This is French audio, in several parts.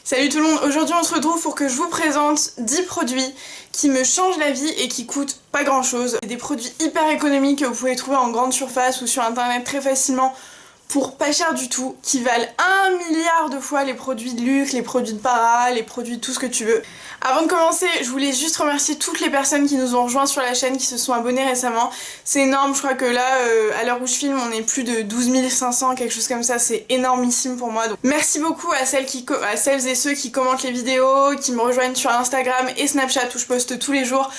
Salut tout le monde, aujourd'hui on se retrouve pour que je vous présente 10 produits qui me changent la vie et qui coûtent pas grand chose. Des produits hyper économiques que vous pouvez trouver en grande surface ou sur internet très facilement pour pas cher du tout, qui valent 1 milliard de fois les produits de luxe, les produits de para, les produits de tout ce que tu veux. Avant de commencer, je voulais juste remercier toutes les personnes qui nous ont rejoints sur la chaîne, qui se sont abonnées récemment. C'est énorme, je crois que là, à l'heure où je filme, on est plus de 12 500, quelque chose comme ça, c'est énormissime pour moi. Donc merci beaucoup à celles et ceux qui commentent les vidéos, qui me rejoignent sur Instagram et Snapchat où je poste tous les jours.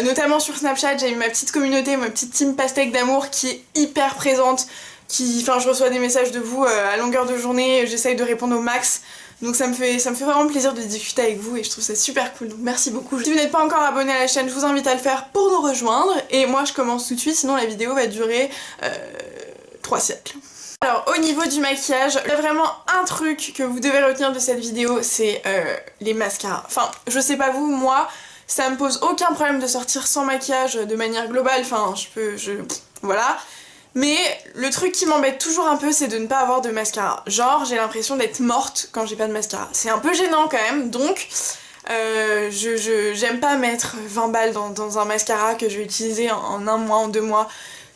Notamment sur Snapchat, j'ai eu ma petite communauté, ma petite team pastèque d'amour qui est hyper présente. Je reçois des messages de vous à longueur de journée, j'essaye de répondre au max. Donc ça me fait vraiment plaisir de discuter avec vous et je trouve ça super cool, donc merci beaucoup. Si vous n'êtes pas encore abonné à la chaîne, je vous invite à le faire pour nous rejoindre. Et moi je commence tout de suite, sinon la vidéo va durer 3 siècles. Alors au niveau du maquillage, il y a vraiment un truc que vous devez retenir de cette vidéo, c'est les mascaras. Enfin, je sais pas vous, moi, ça me pose aucun problème de sortir sans maquillage de manière globale, enfin voilà. Mais le truc qui m'embête toujours un peu, c'est de ne pas avoir de mascara. Genre, j'ai l'impression d'être morte quand j'ai pas de mascara. C'est un peu gênant quand même, donc j'aime pas mettre 20 balles dans un mascara que je vais utiliser en 1 mois, en 2 mois.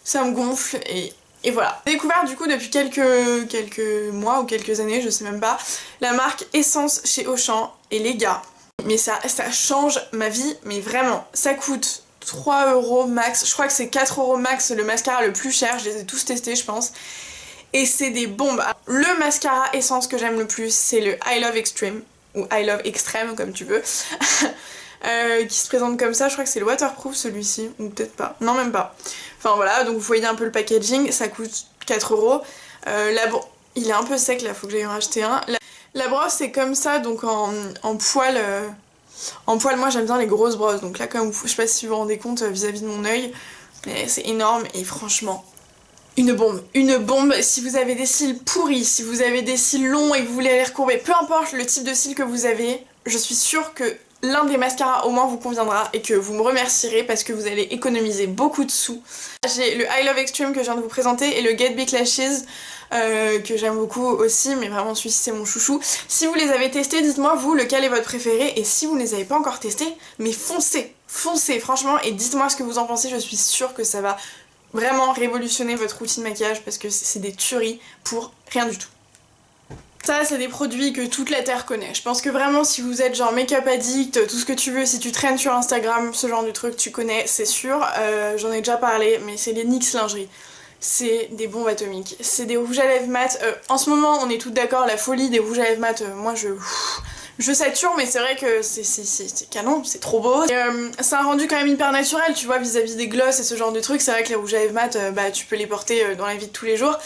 Ça me gonfle et voilà. J'ai découvert du coup depuis quelques mois ou quelques années, je sais même pas, la marque Essence chez Auchan. Et les gars, mais ça change ma vie, mais vraiment, ça coûte 3 € max, je crois que c'est 4 € max le mascara le plus cher, je les ai tous testés je pense. Et c'est des bombes. Le mascara Essence que j'aime le plus, c'est le I Love Extreme, ou I Love Extreme comme tu veux, qui se présente comme ça, je crois que c'est le waterproof celui-ci, ou peut-être pas, non même pas. Enfin voilà, donc vous voyez un peu le packaging, ça coûte 4 €. Il est un peu sec là, faut que j'aille en racheter un. La brosse c'est comme ça, donc en poil. En poil, moi j'aime bien les grosses brosses, donc là comme je sais pas si vous vous rendez compte vis-à-vis de mon œil, mais c'est énorme et franchement, une bombe. Une bombe si vous avez des cils pourris, si vous avez des cils longs et que vous voulez les recourber, peu importe le type de cils que vous avez, je suis sûre que l'un des mascaras au moins vous conviendra et que vous me remercierez parce que vous allez économiser beaucoup de sous. J'ai le I Love Extreme que je viens de vous présenter et le Get Big Lashes que j'aime beaucoup aussi, mais vraiment celui-ci c'est mon chouchou. Si vous les avez testés, dites-moi vous lequel est votre préféré, et si vous ne les avez pas encore testés, mais foncez franchement, et dites-moi ce que vous en pensez, je suis sûre que ça va vraiment révolutionner votre routine maquillage parce que c'est des tueries pour rien du tout. Ça, c'est des produits que toute la terre connaît. Je pense que vraiment, si vous êtes genre make-up addict, tout ce que tu veux, si tu traînes sur Instagram, ce genre de truc, tu connais, c'est sûr. J'en ai déjà parlé, mais c'est les NYX lingerie. C'est des bombes atomiques. C'est des rouges à lèvres mat. En ce moment, on est toutes d'accord, la folie des rouges à lèvres mat, moi je sature, mais c'est vrai que c'est canon, c'est trop beau. C'est un rendu quand même hyper naturel, tu vois, vis-à-vis des gloss et ce genre de trucs. C'est vrai que les rouges à lèvres mat, tu peux les porter dans la vie de tous les jours.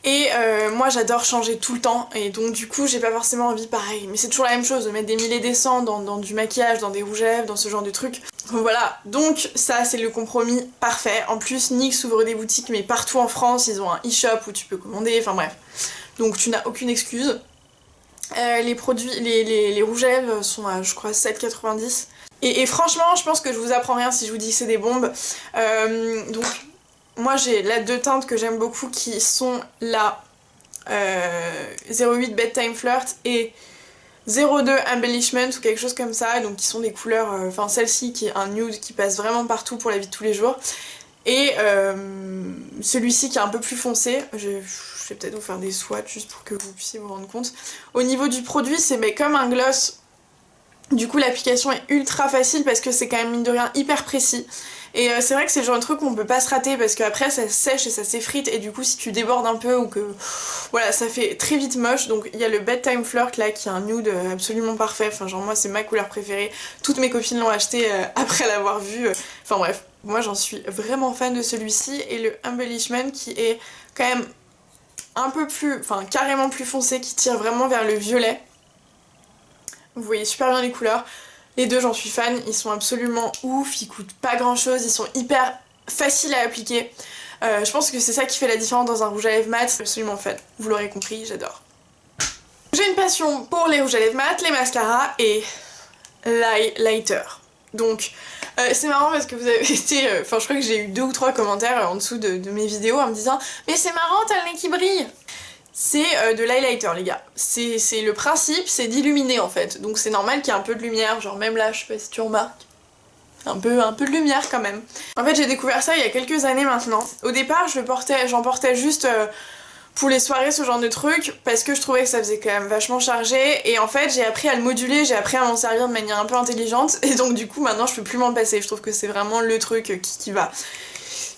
Et moi j'adore changer tout le temps, et donc du coup j'ai pas forcément envie pareil, mais c'est toujours la même chose de mettre des milliers des cents dans du maquillage, dans des rouges à lèvres, dans ce genre de trucs. Voilà, donc ça c'est le compromis parfait. En plus NYX ouvre des boutiques mais partout en France, ils ont un e-shop où tu peux commander, enfin bref. Donc tu n'as aucune excuse. Les produits, les rouges à lèvres sont à je crois 7,90 €. Et franchement je pense que je vous apprends rien si je vous dis que c'est des bombes. Donc moi j'ai là 2 teintes que j'aime beaucoup qui sont la 08 Bedtime Flirt et 02 Embellishment ou quelque chose comme ça, donc qui sont des couleurs, enfin celle-ci qui est un nude qui passe vraiment partout pour la vie de tous les jours, et celui-ci qui est un peu plus foncé. Je vais peut-être vous faire des swatchs juste pour que vous puissiez vous rendre compte. Au niveau du produit c'est comme un gloss, du coup l'application est ultra facile parce que c'est quand même mine de rien hyper précis. Et c'est vrai que c'est le genre de truc qu'on peut pas se rater parce qu'après ça sèche et ça s'effrite, et du coup si tu débordes un peu ou que voilà ça fait très vite moche. Donc il y a le Bedtime Flirt là qui est un nude absolument parfait, enfin genre moi c'est ma couleur préférée, toutes mes copines l'ont acheté après l'avoir vu, enfin bref, moi j'en suis vraiment fan de celui-ci. Et le Embellishment qui est quand même un peu plus, enfin carrément plus foncé, qui tire vraiment vers le violet. Vous voyez super bien les couleurs. Les deux j'en suis fan, ils sont absolument ouf, ils coûtent pas grand chose, ils sont hyper faciles à appliquer. Je pense que c'est ça qui fait la différence dans un rouge à lèvres mat, absolument fan. Vous l'aurez compris, j'adore. J'ai une passion pour les rouges à lèvres mat, les mascaras et l'highlighter. Donc c'est marrant parce que vous avez été, je crois que j'ai eu 2 ou 3 commentaires en dessous de mes vidéos en me disant « Mais c'est marrant, t'as le nez qui brille !» c'est de l'highlighter les gars. C'est le principe, c'est d'illuminer en fait. Donc c'est normal qu'il y ait un peu de lumière, genre même là, je sais pas si tu remarques. Un peu de lumière quand même. En fait j'ai découvert ça il y a quelques années maintenant. Au départ j'en portais juste pour les soirées, ce genre de truc, parce que je trouvais que ça faisait quand même vachement chargé. Et en fait j'ai appris à le moduler, j'ai appris à m'en servir de manière un peu intelligente. Et donc du coup maintenant je peux plus m'en passer. Je trouve que c'est vraiment le truc qui va...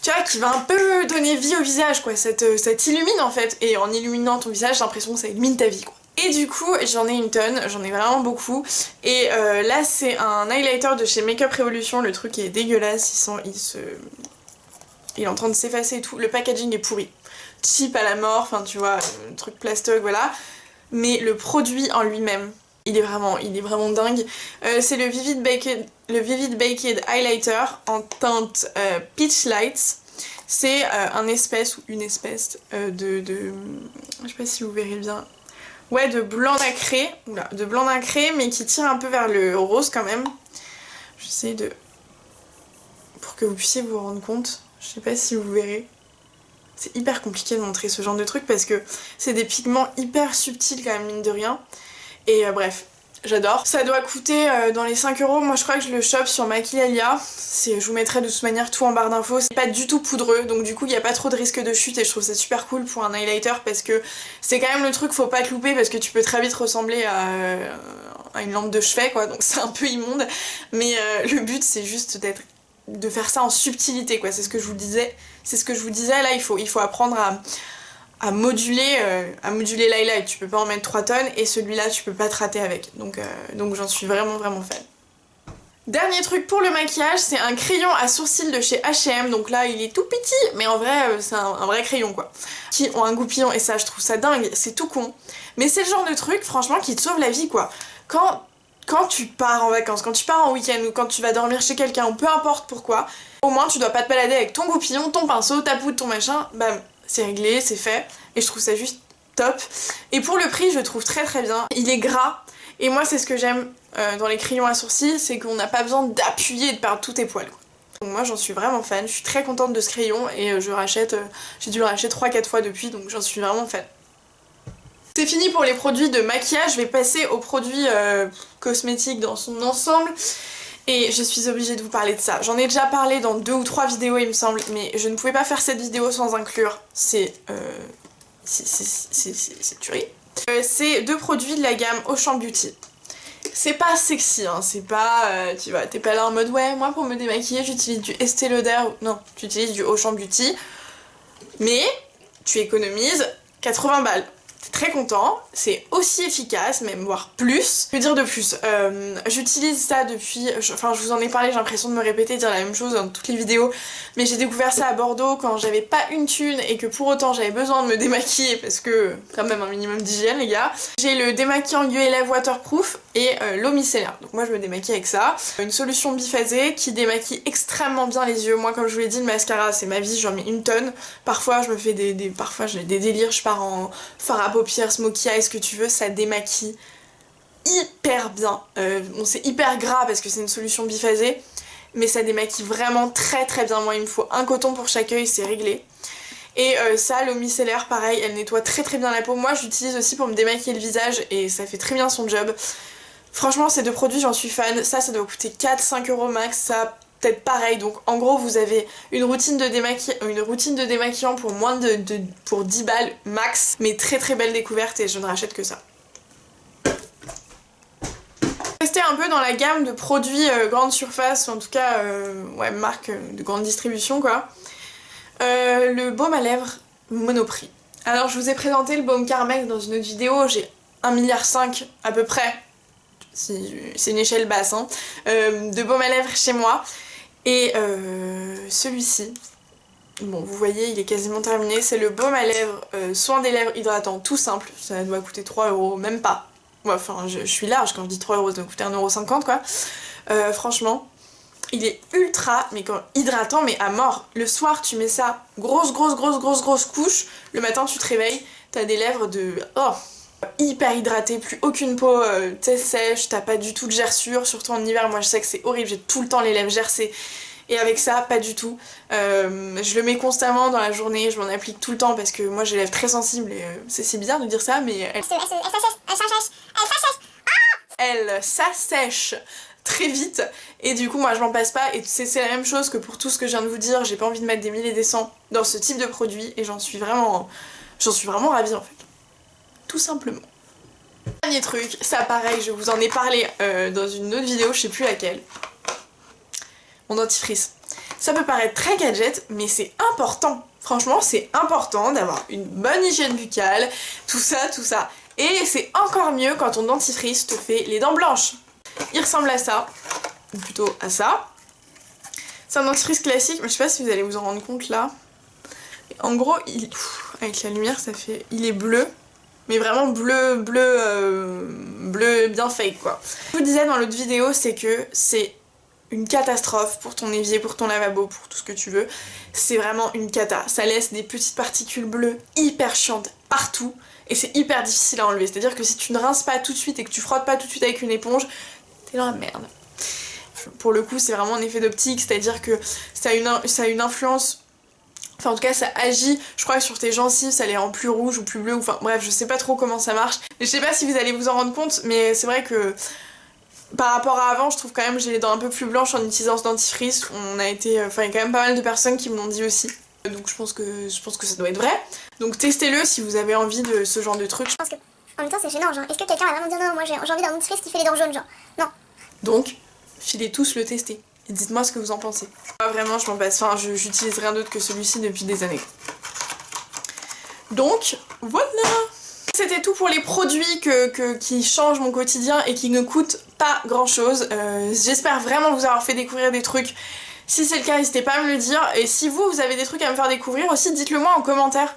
Tu vois, qui va un peu donner vie au visage quoi, ça t'illumine en fait. Et en illuminant ton visage, j'ai l'impression que ça illumine ta vie quoi. Et du coup, j'en ai une tonne, j'en ai vraiment beaucoup. Et là, c'est un highlighter de chez Makeup Revolution. Le truc est dégueulasse, il est en train de s'effacer et tout. Le packaging est pourri. Cheap à la mort, enfin tu vois, truc plastoc, voilà. Mais le produit en lui-même, il est vraiment dingue. C'est le Vivid Baked Highlighter en teinte Peach Lights. C'est un espèce ou une espèce je sais pas si vous verrez bien. Ouais, de blanc nacré, mais qui tire un peu vers le rose quand même. J'essaie de... pour que vous puissiez vous rendre compte. Je sais pas si vous verrez. C'est hyper compliqué de montrer ce genre de truc parce que c'est des pigments hyper subtils quand même, mine de rien. Et bref, j'adore. Ça doit coûter dans les 5 €. Moi je crois que je le chope sur Maquillalia. Je vous mettrai de toute manière tout en barre d'infos. C'est pas du tout poudreux, donc du coup il n'y a pas trop de risque de chute et je trouve ça super cool pour un highlighter parce que c'est quand même le truc, faut pas te louper parce que tu peux très vite ressembler à une lampe de chevet quoi, donc c'est un peu immonde. Mais le but c'est juste de faire ça en subtilité quoi, c'est ce que je vous disais. Là il faut apprendre à moduler l'highlight, tu peux pas en mettre 3 tonnes et celui-là tu peux pas te rater avec, donc j'en suis vraiment fan. Dernier truc pour le maquillage, c'est un crayon à sourcils de chez H&M, donc là il est tout petit, mais en vrai c'est un vrai crayon quoi, qui ont un goupillon et ça je trouve ça dingue, c'est tout con, mais c'est le genre de truc franchement qui te sauve la vie quoi. Quand tu pars en vacances, quand tu pars en week-end ou quand tu vas dormir chez quelqu'un ou peu importe pourquoi, au moins tu dois pas te balader avec ton goupillon, ton pinceau, ta poudre, ton machin, bam, c'est réglé, c'est fait, et je trouve ça juste top. Et pour le prix, je le trouve très bien. Il est gras, et moi c'est ce que j'aime dans les crayons à sourcils, c'est qu'on n'a pas besoin d'appuyer et de perdre tous tes poils. Donc moi j'en suis vraiment fan, je suis très contente de ce crayon, et j'ai dû le racheter 3-4 fois depuis, donc j'en suis vraiment fan. C'est fini pour les produits de maquillage, je vais passer aux produits cosmétiques dans son ensemble. Et je suis obligée de vous parler de ça. J'en ai déjà parlé dans 2 ou 3 vidéos il me semble, mais je ne pouvais pas faire cette vidéo sans inclure c'est tuerie. C'est 2 produits de la gamme Auchan Beauty. C'est pas sexy, hein, c'est pas... tu vois, t'es pas là en mode ouais, moi pour me démaquiller j'utilise du Estée Lauder, non, tu utilises du Auchan Beauty, mais tu économises 80 balles. T'es très content, c'est aussi efficace, même voire plus. Que dire de plus, j'utilise ça depuis, je vous en ai parlé, j'ai l'impression de me répéter, dire la même chose dans toutes les vidéos, mais j'ai découvert ça à Bordeaux quand j'avais pas une thune et que pour autant j'avais besoin de me démaquiller parce que quand même un minimum d'hygiène les gars. J'ai le démaquillant ULF Waterproof et l'eau micellaire, donc moi je me démaquille avec ça. Une solution biphasée qui démaquille extrêmement bien les yeux. Moi comme je vous l'ai dit, le mascara c'est ma vie, j'en mets une tonne. Parfois je me fais parfois j'ai des délires, je pars en fard à paupières, smokey eye, ce que tu veux, ça démaquille hyper bien. Bon c'est hyper gras parce que c'est une solution biphasée, mais ça démaquille vraiment très bien. Moi il me faut un coton pour chaque œil, c'est réglé. Et ça, l'eau micellaire, pareil, elle nettoie très bien la peau. Moi j'utilise aussi pour me démaquiller le visage et ça fait très bien son job. Franchement ces 2 produits j'en suis fan. Ça doit coûter 4-5 € max, ça peut-être pareil. Donc en gros vous avez une routine de démaquillant pour pour 10 balles max, mais très belle découverte et je ne rachète que ça. Rester un peu dans la gamme de produits grande surface, ou en tout cas ouais, marque de grande distribution quoi. Le baume à lèvres Monoprix. Alors je vous ai présenté le baume Carmex dans une autre vidéo, j'ai 1,5 milliard à peu près, c'est une échelle basse, hein, de baume à lèvres chez moi. Et celui-ci, bon vous voyez il est quasiment terminé, c'est le baume à lèvres soin des lèvres hydratant tout simple, ça doit coûter 3 €, même pas. Ouais, enfin je suis large quand je dis 3 €, ça doit coûter 1,50 € quoi. Franchement, il est ultra hydratant mais à mort. Le soir tu mets ça, grosse couche, le matin tu te réveilles, t'as des lèvres hyper hydratées, plus aucune peau sèche, t'as pas du tout de gerçure, surtout en hiver, moi je sais que c'est horrible, j'ai tout le temps les lèvres gercées et avec ça pas du tout. Je le mets constamment dans la journée, je m'en applique tout le temps parce que moi j'ai les lèvres très sensibles et c'est bizarre de dire ça mais elle s'assèche très vite et du coup moi je m'en passe pas et c'est la même chose que pour tout ce que je viens de vous dire, j'ai pas envie de mettre des 1000 et des 100 dans ce type de produit et j'en suis vraiment ravie en fait, tout simplement. Dernier truc, ça pareil je vous en ai parlé dans une autre vidéo, je sais plus laquelle, mon dentifrice. Ça peut paraître très gadget mais c'est important, franchement c'est important d'avoir une bonne hygiène buccale, tout ça. Et c'est encore mieux quand ton dentifrice te fait les dents blanches. Il ressemble à ça, ou plutôt à ça. C'est un dentifrice classique, mais je sais pas si vous allez vous en rendre compte là. En gros, avec la lumière, ça fait... Il est bleu, mais vraiment bleu bien fake quoi. Ce que je vous disais dans l'autre vidéo, c'est que c'est une catastrophe pour ton évier, pour ton lavabo, pour tout ce que tu veux. C'est vraiment une cata. Ça laisse des petites particules bleues hyper chiantes partout. Et c'est hyper difficile à enlever, c'est-à-dire que si tu ne rinces pas tout de suite et que tu frottes pas tout de suite avec une éponge, t'es dans la merde. Pour le coup c'est vraiment un effet d'optique, c'est-à-dire que ça a une influence, enfin en tout cas ça agit, je crois, sur tes gencives, ça les rend plus rouges ou plus bleus, enfin bref je sais pas trop comment ça marche. Je sais pas si vous allez vous en rendre compte, mais c'est vrai que par rapport à avant, je trouve quand même que j'ai les dents un peu plus blanches en utilisant ce dentifrice. Il y a quand même pas mal de personnes qui me l'ont dit aussi. Donc je pense que ça doit être vrai. Donc testez-le si vous avez envie de ce genre de truc. Je pense que en même temps c'est gênant, genre est-ce que quelqu'un va vraiment dire non moi j'ai envie d'un dentifrice qui fait les dents jaunes, genre non. Donc filez tous le tester et dites-moi ce que vous en pensez. Moi vraiment je m'en passe, enfin j'utilise rien d'autre que celui-ci depuis des années. Donc voilà. C'était tout pour les produits qui changent mon quotidien et qui ne coûtent pas grand chose. J'espère vraiment vous avoir fait découvrir des trucs. Si c'est le cas, n'hésitez pas à me le dire. Et si vous avez des trucs à me faire découvrir aussi, dites-le moi en commentaire.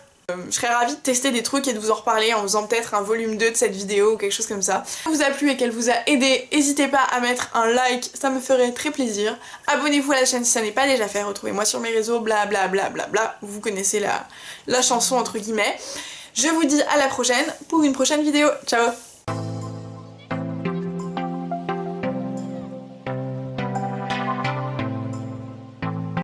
Je serais ravie de tester des trucs et de vous en reparler en faisant peut-être un volume 2 de cette vidéo ou quelque chose comme ça. Si elle vous a plu et qu'elle vous a aidé, n'hésitez pas à mettre un like, ça me ferait très plaisir. Abonnez-vous à la chaîne si ça n'est pas déjà fait, retrouvez-moi sur mes réseaux, blablabla, vous connaissez la chanson entre guillemets. Je vous dis à la prochaine pour une prochaine vidéo, ciao.